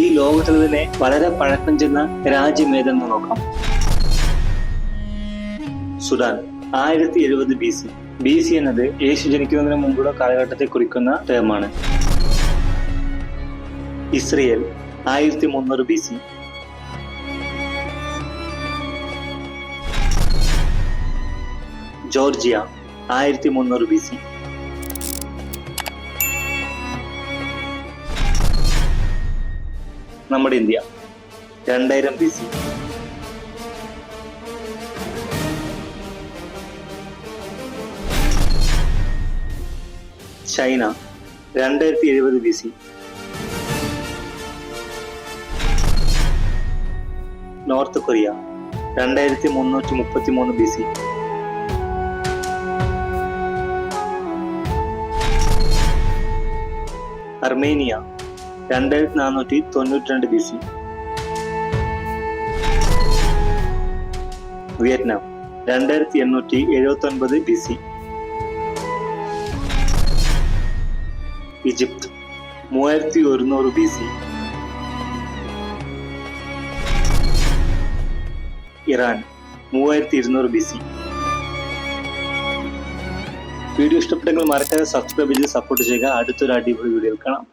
ഈ ലോകത്തിൽ തന്നെ വളരെ പഴക്കം ചെന്ന രാജ്യം ഏതെന്ന് നോക്കാം. Sudan 1070 BC. BC എന്നത് യേശു ജനിക്കുന്നതിന് മുമ്പുള്ള കാലഘട്ടത്തെ കുറിക്കുന്ന ടേമാണ്. Israel 1300 BC. Georgia 1300 BC. നമ്മുടെ India 2000 BC. China 2070 BC. North Korea 2333 BC. Armenia 2492 BC. Vietnam 2879 BC. Egypt 3100 BC. Iran 3200 BC. Video ഇഷ്ടപ്പെട്ടെങ്കിൽ മറക്കാതെ സബ്സ്ക്രൈബ് ചെയ്ത് സപ്പോർട്ട് ചെയ്യുക. അടുത്തൊരു അടിപൊളി വീഡിയോയിൽ കാണാം.